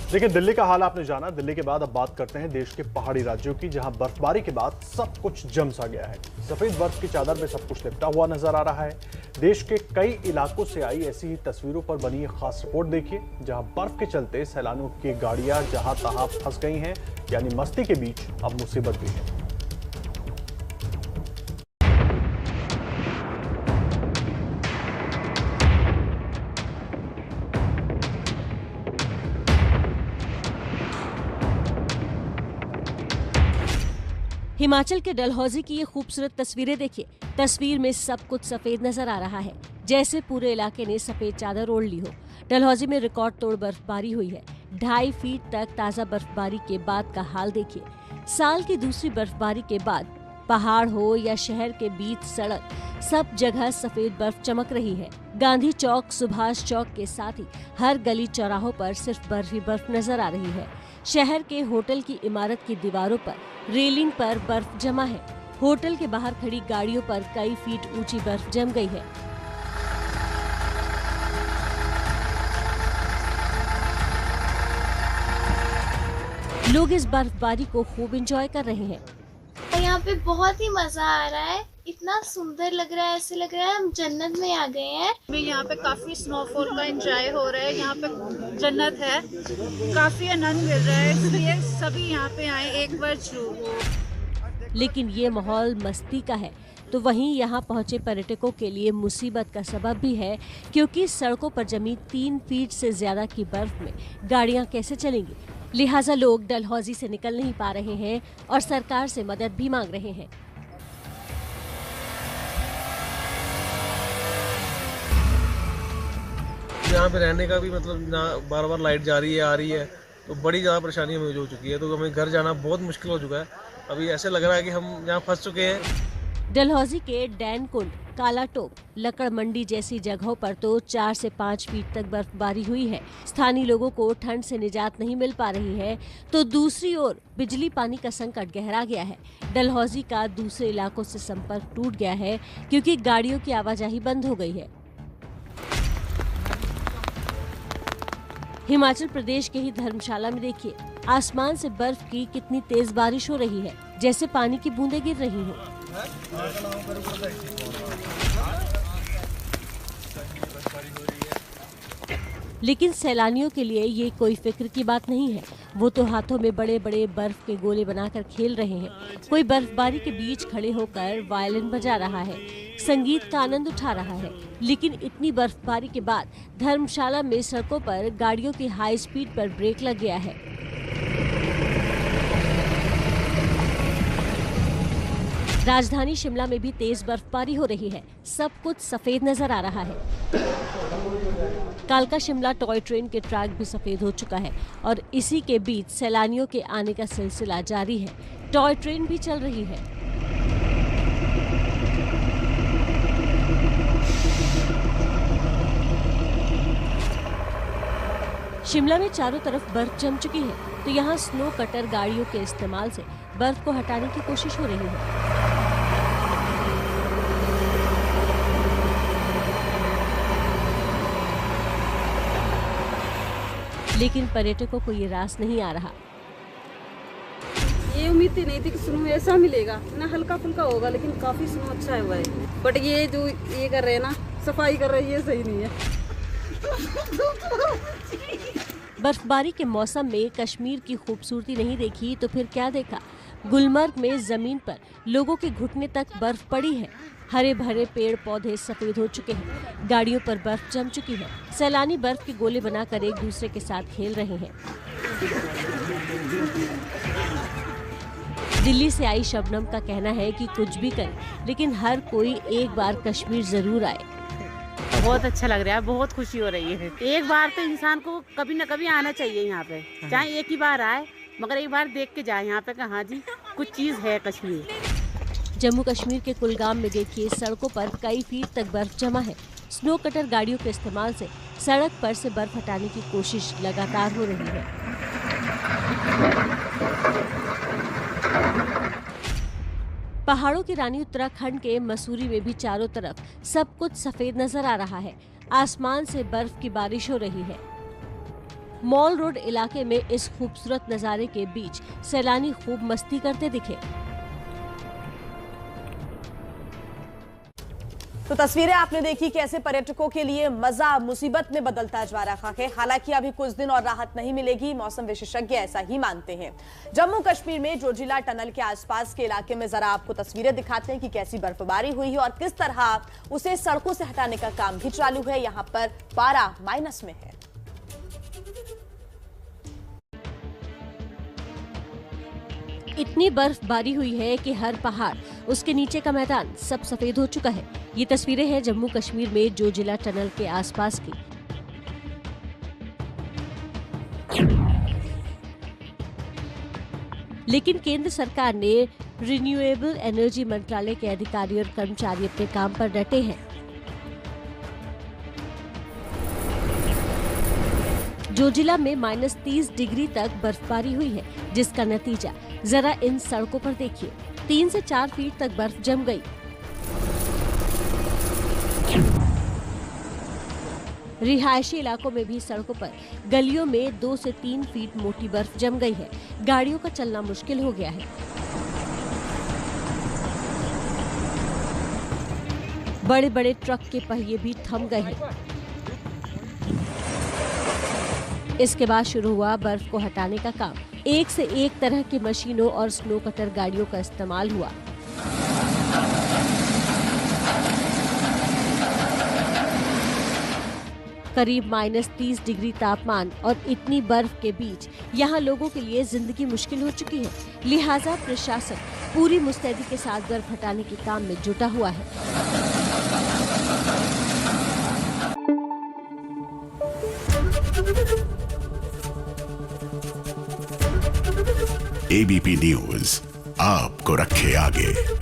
देखिए, दिल्ली का हाल आपने जाना। दिल्ली के बाद अब बात करते हैं देश के पहाड़ी राज्यों की, जहां बर्फबारी के बाद सब कुछ जम सा गया है। सफेद बर्फ की चादर में सब कुछ लिपटा हुआ नजर आ रहा है। देश के कई इलाकों से आई ऐसी ही तस्वीरों पर बनी एक खास रिपोर्ट देखिए, जहां बर्फ के चलते सैलानियों की गाड़ियां जहां तहां फंस गई हैं, यानी मस्ती के बीच अब मुसीबत भी है। हिमाचल के डलहौजी की ये खूबसूरत तस्वीरें देखिए। तस्वीर में सब कुछ सफेद नजर आ रहा है, जैसे पूरे इलाके ने सफेद चादर ओढ़ ली हो। डलहौजी में रिकॉर्ड तोड़ बर्फबारी हुई है। 2.5 फीट तक ताजा बर्फबारी के बाद का हाल देखिए। साल की दूसरी बर्फबारी के बाद पहाड़ हो या शहर के बीच सड़क, सब जगह सफेद बर्फ चमक रही है। गांधी चौक, सुभाष चौक के साथ ही हर गली चौराहों पर सिर्फ बर्फ ही बर्फ नजर आ रही है। शहर के होटल की इमारत की दीवारों पर, रेलिंग पर बर्फ जमा है। होटल के बाहर खड़ी गाड़ियों पर कई फीट ऊंची बर्फ जम गई है। लोग इस बर्फबारी को खूब एंजॉय कर रहे हैं। यहाँ पे बहुत ही मजा आ रहा है, इतना सुंदर लग रहा है, ऐसे लग रहा है हम जन्नत में आ गए हैं। यहाँ पे काफी स्नोफॉल का एंजॉय हो रहा है, यहाँ पे जन्नत है, काफी आनंद मिल रहा है, इसलिए सभी यहाँ पे आए एक बार जरूर। लेकिन ये माहौल मस्ती का है, तो वहीं यहाँ पहुंचे पर्यटकों के लिए मुसीबत का सबब भी है, क्योंकि सड़कों पर जमी 3 फीट से ज्यादा की बर्फ में गाड़ियां कैसे चलेंगी। लिहाजा लोग डलहौजी से निकल नहीं पा रहे हैं और सरकार से मदद भी मांग रहे हैं। यहाँ पे रहने का भी मतलब ना, बार बार लाइट जा रही है आ रही है, तो बड़ी ज़्यादा परेशानी हमें हो चुकी है। तो हमें घर जाना बहुत मुश्किल हो चुका है। अभी ऐसे लग रहा है कि हम यहाँ फंस चुके हैं। डलहौजी के डैन कुंड, काला टोप, लकड़ मंडी जैसी जगहों पर तो 4 से 5 फीट तक बर्फबारी हुई है। स्थानीय लोगों को ठंड से निजात नहीं मिल पा रही है, तो दूसरी ओर बिजली पानी का संकट गहरा गया है। डलहौजी का दूसरे इलाकों से संपर्क टूट गया है, क्योंकि गाड़ियों की आवाजाही बंद हो गई है। हिमाचल प्रदेश के ही धर्मशाला में देखिए, आसमान से बर्फ की कितनी तेज बारिश हो रही है, जैसे पानी की बूंदें गिर रही हो। लेकिन सैलानियों के लिए ये कोई फिक्र की बात नहीं है। वो तो हाथों में बड़े बड़े बर्फ के गोले बनाकर खेल रहे हैं। कोई बर्फबारी के बीच खड़े होकर वायलिन बजा रहा है, संगीत का आनंद उठा रहा है। लेकिन इतनी बर्फबारी के बाद धर्मशाला में सड़कों पर गाड़ियों की हाई स्पीड पर ब्रेक लग गया है। राजधानी शिमला में भी तेज बर्फबारी हो रही है। सब कुछ सफेद नजर आ रहा है। कालका शिमला टॉय ट्रेन के ट्रैक भी सफेद हो चुका है और इसी के बीच सैलानियों के आने का सिलसिला जारी है। टॉय ट्रेन भी चल रही है। शिमला में चारों तरफ बर्फ जम चुकी है, तो यहाँ स्नो कटर गाड़ियों के इस्तेमाल से बर्फ को हटाने की कोशिश हो रही है। लेकिन पर्यटकों को ये रास नहीं आ रहा। ये उम्मीद नहीं थी कि स्नो ऐसा मिलेगा, ना हल्का फुल्का होगा, लेकिन काफी स्नो अच्छा हुआ है। बट ये जो ये कर रहे हैं ना, सफाई कर रहे हैं, ये सही नहीं है। बर्फबारी के मौसम में कश्मीर की खूबसूरती नहीं देखी तो फिर क्या देखा। गुलमर्ग में जमीन पर लोगों के घुटने तक बर्फ पड़ी है। हरे भरे पेड़ पौधे सफेद हो चुके हैं। गाड़ियों पर बर्फ जम चुकी है। सैलानी बर्फ के गोले बनाकर एक दूसरे के साथ खेल रहे हैं। दिल्ली से आई शबनम का कहना है कि कुछ भी करे, लेकिन हर कोई एक बार कश्मीर जरूर आए। बहुत अच्छा लग रहा है, बहुत खुशी हो रही है। एक बार तो इंसान को कभी न कभी आना चाहिए यहाँ पे, चाहे एक ही बार आए, मगर एक बार देख के जाए यहाँ पे कि हाँ जी कुछ चीज है कश्मीर। जम्मू कश्मीर के कुलगाम में देखिए, सड़कों पर कई फीट तक बर्फ जमा है। स्नो कटर गाड़ियों के इस्तेमाल से सड़क पर से बर्फ हटाने की कोशिश लगातार हो रही है। पहाड़ों की रानी उत्तराखंड के मसूरी में भी चारों तरफ सब कुछ सफेद नजर आ रहा है। आसमान से बर्फ की बारिश हो रही है। मॉल रोड इलाके में इस खूबसूरत नजारे के बीच सैलानी खूब मस्ती करते दिखे। तो तस्वीरें आपने देखी कैसे पर्यटकों के लिए मजा मुसीबत में बदलता जा रहा है। हालांकि अभी कुछ दिन और राहत नहीं मिलेगी, मौसम विशेषज्ञ ऐसा ही मानते हैं। जम्मू कश्मीर में जोजिला टनल के आसपास के इलाके में जरा आपको तस्वीरें दिखाते हैं कि कैसी बर्फबारी हुई है और किस तरह उसे सड़कों से हटाने का काम भी चालू है। यहाँ पर पारा माइनस में है। इतनी बर्फबारी हुई है कि हर पहाड़, उसके नीचे का मैदान सब सफेद हो चुका है। ये तस्वीरें हैं जम्मू कश्मीर में जोजिला टनल के आसपास की। लेकिन केंद्र सरकार ने रिन्यूएबल एनर्जी मंत्रालय के अधिकारी और कर्मचारी अपने काम पर डटे हैं। जोजिला में -30 डिग्री तक बर्फबारी हुई है, जिसका नतीजा जरा इन सड़कों पर देखिए। 3 से 4 फीट तक बर्फ जम गई। रिहायशी इलाकों में भी सड़कों पर गलियों में 2 से 3 फीट मोटी बर्फ जम गई है। गाड़ियों का चलना मुश्किल हो गया है। बड़े बड़े ट्रक के पहिए भी थम गए हैं। इसके बाद शुरू हुआ बर्फ को हटाने का काम। एक से एक तरह की मशीनों और स्नो कटर गाड़ियों का इस्तेमाल हुआ। करीब -30 डिग्री तापमान और इतनी बर्फ के बीच यहाँ लोगों के लिए जिंदगी मुश्किल हो चुकी है। लिहाजा प्रशासन पूरी मुस्तैदी के साथ बर्फ हटाने के काम में जुटा हुआ है। ABP न्यूज आपको रखे आगे।